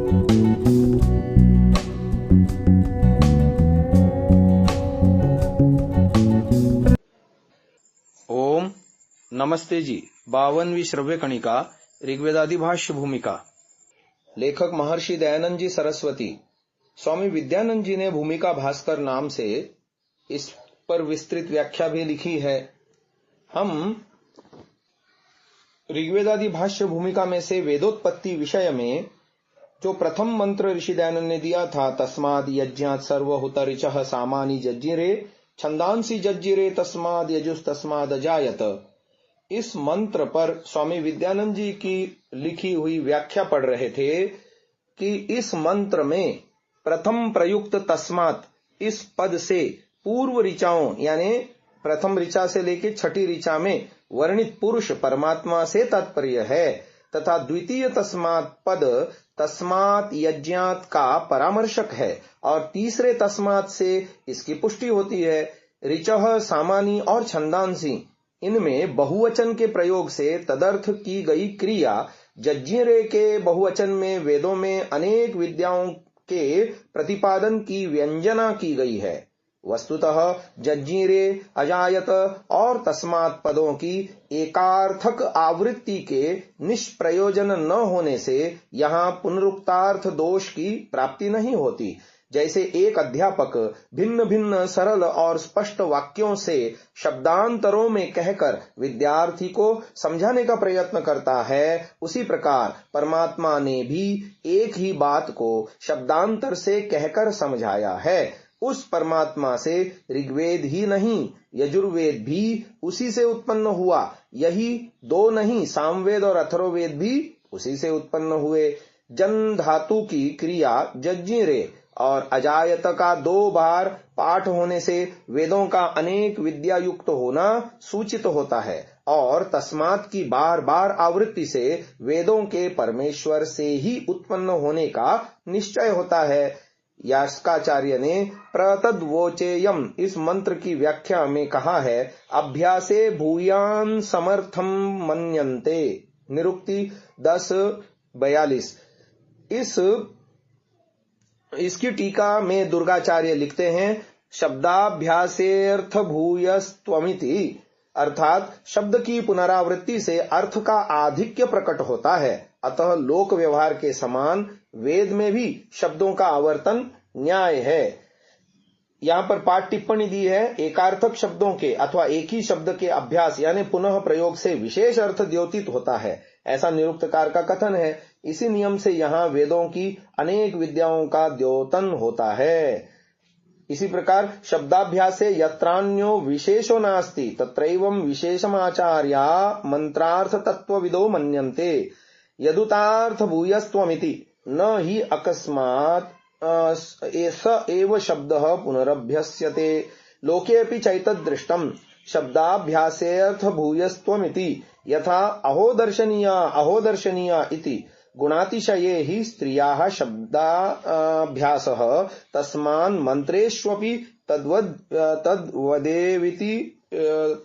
ओम नमस्ते जी। 52वीं श्रव्य कणिका ऋग्वेदादि भाष्य भूमिका। लेखक महर्षि दयानंद जी सरस्वती। स्वामी विद्यानंद जी ने भूमिका भास्कर नाम से इस पर विस्तृत व्याख्या भी लिखी है। हम ऋग्वेदादि भाष्य भूमिका में से वेदोत्पत्ति विषय में जो प्रथम मंत्र ऋषि दयानंद ने दिया था, तस्माद यज्ञात सर्वहुत ऋचः सामानि जज्जिरे छंदांसी जज्जिरे तस्माद यजुस तस्माद अजायत, इस मंत्र पर स्वामी विद्यानंद जी की लिखी हुई व्याख्या पढ़ रहे थे कि इस मंत्र में प्रथम प्रयुक्त तस्मात इस पद से पूर्व ऋचाओं यानी प्रथम ऋचा से लेकर छठी ऋचा में वर्णित पुरुष परमात्मा से तात्पर्य है, तथा द्वितीय तस्मात पद तस्मात यज्ञात का परामर्शक है और तीसरे तस्मात से इसकी पुष्टि होती है। ऋचः सामानी और छंदांसी, इनमें बहुवचन के प्रयोग से तदर्थ की गई क्रिया जज्जिरे के बहुवचन में वेदों में अनेक विद्याओं के प्रतिपादन की व्यंजना की गई है। वस्तुतः जज्जिरे अजायत और तस्मात पदों की एकार्थक आवृत्ति के निष्प्रयोजन न होने से यहाँ पुनरुक्तार्थ दोष की प्राप्ति नहीं होती। जैसे एक अध्यापक भिन्न भिन्न सरल और स्पष्ट वाक्यों से शब्दांतरों में कहकर विद्यार्थी को समझाने का प्रयत्न करता है, उसी प्रकार परमात्मा ने भी एक ही बात को शब्दांतर से कहकर समझाया है। उस परमात्मा से ऋग्वेद ही नहीं यजुर्वेद भी उसी से उत्पन्न हुआ। यही दो नहीं, सामवेद और अथर्ववेद भी उसी से उत्पन्न हुए। जन धातु की क्रिया जज्जिरे और अजायत का 2 बार पाठ होने से वेदों का अनेक विद्या युक्त होना सूचित होता है और तस्मात की बार बार आवृत्ति से वेदों के परमेश्वर से ही उत्पन्न होने का निश्चय होता है। यास्काचार्य ने प्रतद्वोचेयम इस मंत्र की व्याख्या में कहा है, अभ्यासे भूयान समर्थम मन्यन्ते। निरुक्ति 10:42। इसकी टीका में दुर्गाचार्य लिखते हैं, शब्दाभ्यासेर्थ भूयस्त्वमिति, अर्थात शब्द की पुनरावृत्ति से अर्थ का आधिक्य प्रकट होता है। अतः लोक व्यवहार के समान वेद में भी शब्दों का आवर्तन न्याय है। यहाँ पर पाठ टिप्पणी दी है, एकार्थक शब्दों के अथवा एक ही शब्द के अभ्यास यानी पुनः प्रयोग से विशेष अर्थ द्योतित होता है, ऐसा निरुक्तकार का कथन है। इसी नियम से यहाँ वेदों की अनेक विद्याओं का द्योतन होता है। इसी प्रकार शब्दाभ्यास से यत्रान्यो विशेषो नास्ति तत्रैवं विशेषमाचार्या मंत्रार्थ तत्वविदो मन्यन्ते यदुतार्थ भूयस्त्वमिति न ही अकस्मात् एष एव शब्दः पुनरभ्यस्यते। लोकेऽपि चैतदृष्टम् शब्दाभ्यासेऽर्थ भूयस्त्वमिति यथा अहोदर्शनीया इति गुणातिशये हि स्त्रियाः शब्दाभ्यासः तस्मान् मंत्रेष्वपि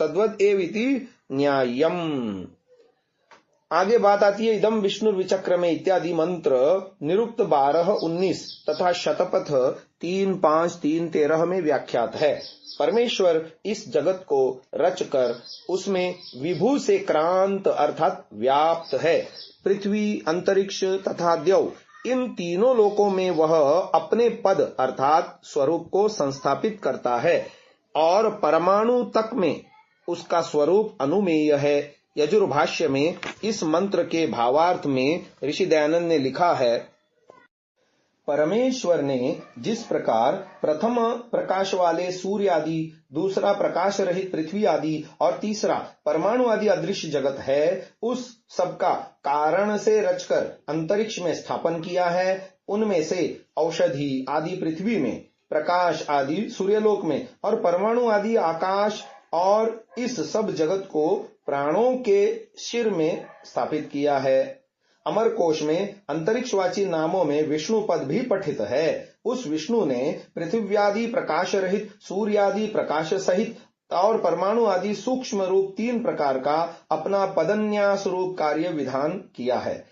तद्वदेविति न्याय्यम्। आगे बात आती है, इदम विष्णु विचक्र में इत्यादि मंत्र निरुक्त 12-19 तथा शतपथ 3-5-3-13 में व्याख्यात है। परमेश्वर इस जगत को रचकर उसमें विभू से क्रांत अर्थात व्याप्त है। पृथ्वी, अंतरिक्ष तथा द्यौ, इन तीनों लोकों में वह अपने पद अर्थात स्वरूप को संस्थापित करता है और परमाणु तक में उसका स्वरूप अनुमेय है। यजुर्भाष्य में इस मंत्र के भावार्थ में ऋषि दयानंद ने लिखा है, परमेश्वर ने जिस प्रकार प्रथम प्रकाश वाले सूर्य आदि, दूसरा प्रकाश रहित पृथ्वी आदि और तीसरा परमाणु आदि अदृश्य जगत है, उस सबका कारण से रचकर अंतरिक्ष में स्थापन किया है। उनमें से औषधि आदि पृथ्वी में, प्रकाश आदि सूर्यलोक में और परमाणु आदि आकाश और इस सब जगत को प्राणों के शिर में स्थापित किया है। अमर कोश में अंतरिक्षवाची नामों में विष्णु पद भी पठित है। उस विष्णु ने पृथ्व्यादि प्रकाश रहित, सूर्यादि प्रकाश सहित और परमाणु आदि सूक्ष्म रूप 3 प्रकार का अपना पदन्यास रूप कार्य विधान किया है।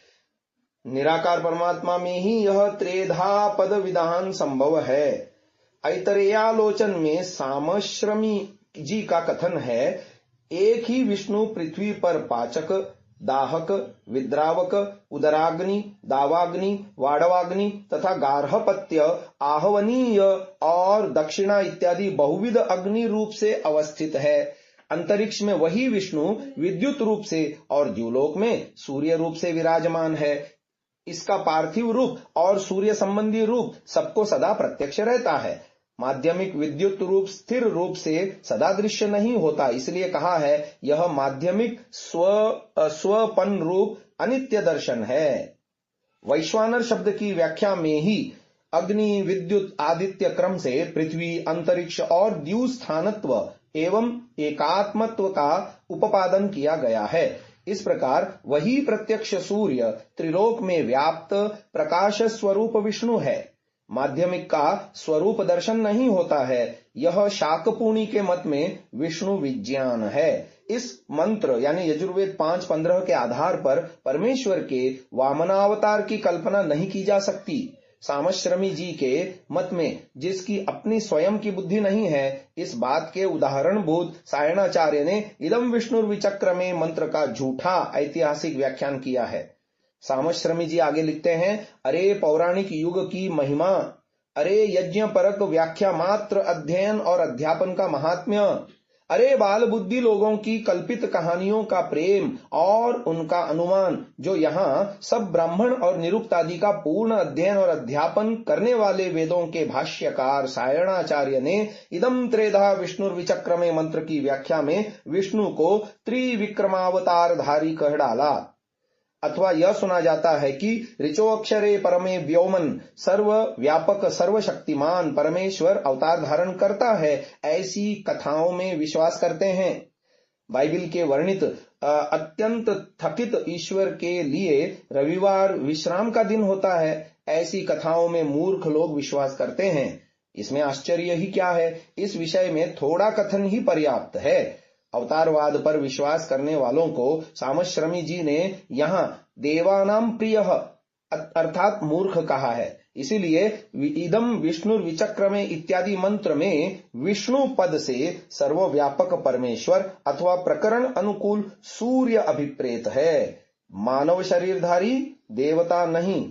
निराकार परमात्मा में ही यह त्रेधा पद विधान संभव है। ऐतरेयालोचन में सामश्रमी जी का कथन है, एक ही विष्णु पृथ्वी पर पाचक, दाहक, विद्रावक, उदराग्नि, दावाग्नि, वाड़वाग्नि तथा गार्हपत्य, आहवनीय और दक्षिणा इत्यादि बहुविध अग्नि रूप से अवस्थित है। अंतरिक्ष में वही विष्णु विद्युत रूप से और द्युलोक में सूर्य रूप से विराजमान है। इसका पार्थिव रूप और सूर्य संबंधी रूप सबको सदा प्रत्यक्ष रहता है। माध्यमिक विद्युत रूप स्थिर रूप से सदा दृश्य नहीं होता, इसलिए कहा है यह माध्यमिक स्वपन रूप अनित्य दर्शन है। वैश्वानर शब्द की व्याख्या में ही अग्नि, विद्युत, आदित्य क्रम से पृथ्वी, अंतरिक्ष और द्यू स्थानत्व एवं एकात्मत्व का उपादन किया गया है। इस प्रकार वही प्रत्यक्ष सूर्य त्रिलोक में व्याप्त प्रकाश स्वरूप विष्णु है। माध्यमिक का स्वरूप दर्शन नहीं होता है। यह शाकपूर्णी के मत में विष्णु विज्ञान है। इस मंत्र यानी यजुर्वेद 5:15 के आधार पर परमेश्वर के वामनावतार की कल्पना नहीं की जा सकती। सामश्रमी जी के मत में जिसकी अपनी स्वयं की बुद्धि नहीं है, इस बात के उदाहरणभूत सायणाचार्य ने इदम विष्णुर्विचक्र में मंत्र का झूठा ऐतिहासिक व्याख्यान किया है। सामश्रमी जी आगे लिखते हैं, अरे पौराणिक युग की महिमा, अरे यज्ञ परक व्याख्या मात्र अध्ययन और अध्यापन का महात्म्य, अरे बाल बुद्धि लोगों की कल्पित कहानियों का प्रेम और उनका अनुमान, जो यहाँ सब ब्राह्मण और निरुक्त आदि का पूर्ण अध्ययन और अध्यापन करने वाले वेदों के भाष्यकार सायणाचार्य ने इदम त्रेधा विष्णुर्विचक्रमे मंत्र की व्याख्या में विष्णु को त्रिविक्रमावतारधारी कह डाला। अथवा यह सुना जाता है कि ऋचो अक्षरे परमे व्योमन, सर्व व्यापक सर्वशक्तिमान परमेश्वर अवतार धारण करता है, ऐसी कथाओं में विश्वास करते हैं। बाइबिल के वर्णित अत्यंत थकित ईश्वर के लिए रविवार विश्राम का दिन होता है, ऐसी कथाओं में मूर्ख लोग विश्वास करते हैं। इसमें आश्चर्य ही क्या है, इस विषय में थोड़ा कथन ही पर्याप्त है। अवतारवाद पर विश्वास करने वालों को सामश्रमी जी ने यहाँ देवानाम प्रिय अर्थात मूर्ख कहा है। इसीलिए इदम विष्णुर्विचक्रमे इत्यादि मंत्र में विष्णु पद से सर्वव्यापक परमेश्वर अथवा प्रकरण अनुकूल सूर्य अभिप्रेत है, मानव शरीरधारी देवता नहीं।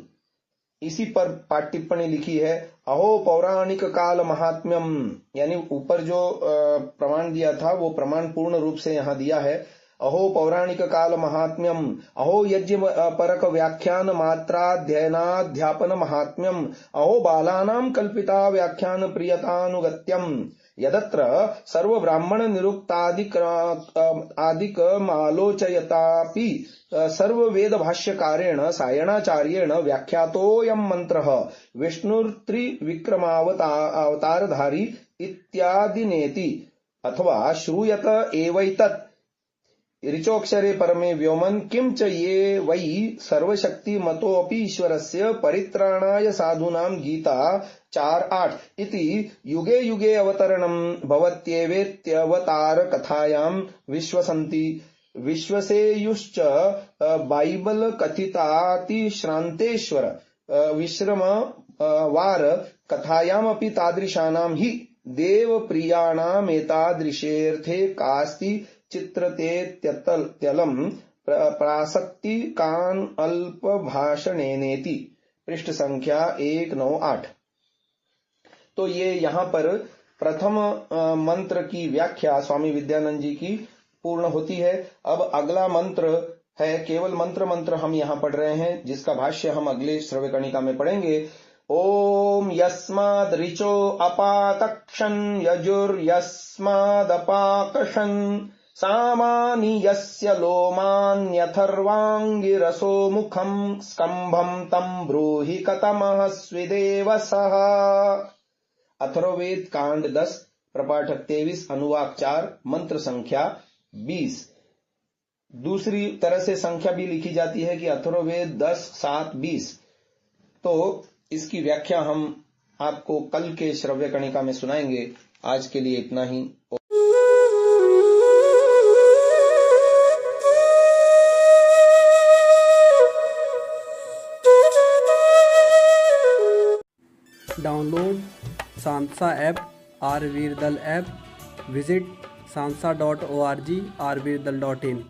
इसी पर पाठ टिप्पणी लिखी है, अहो पौराणिक काल महात्म्यम, यानी ऊपर जो प्रमाण दिया था वो प्रमाण पूर्ण रूप से यहाँ दिया है। अहो पौराणिक काल महात्म्यम, अहो यज्ञ परक व्याख्यान मात्राध्ययनाध्यापन महात्म्यम, अहो बालानां कल्पिता व्याख्यान प्रियतानुगत्यम, यदत्र सर्व ब्राह्मण निरुक्तादिक आलोचयतापि सर्व वेद भाष्यकारेण सायणाचार्येण व्याख्यातोऽयं मंत्रः विष्णुर्त्रिविक्रमावतारधारी इत्यादिनेति अथवा श्रूयत एवैतत् ऋचोक्षरे परमे व्योमन किम च ये वै सर्वशक्ति मतोऽपि ईश्वरस्य परित्राणाय साधूनां गीता 4:8 इति युगे युगे अवतरणं भवत्येवेत्यवतार कथायां विश्वसन्ति विश्वसेयुश्च बाइबल कथितातिश्रान्तेश्वर विश्रम वार कथायामपि तादृशानां हि देवप्रियाणामेतादृशेऽर्थे कास्ति चित्रते त्यलं प्रासक्ति कान अल्प भाषणेनेति। पृष्ठ संख्या 198। तो ये यहाँ पर प्रथम मंत्र की व्याख्या स्वामी विद्यानंद जी की पूर्ण होती है। अब अगला मंत्र है, केवल मंत्र हम यहाँ पढ़ रहे हैं, जिसका भाष्य हम अगले श्रव्यकणिका में पढ़ेंगे। ओम यस्माद् ऋचो अपातक्षन् यजुर्यस्मादपाकषन् सामानि यस्य लोमान्यथर्वाङ्गिरसो मुखं स्कम्भं तं ब्रूहि कतमः स्विदेव सः। अथर्ववेद कांड 10 प्रपाठक 23 अनुवाक 4 मंत्र संख्या 20। दूसरी तरह से संख्या भी लिखी जाती है कि अथर्ववेद 10:7-20। तो इसकी व्याख्या हम आपको कल के श्रव्य कणिका में सुनाएंगे। आज के लिए इतना ही। Download Sansa app, R Virdal app, visit sansa.org, rvirdal.in।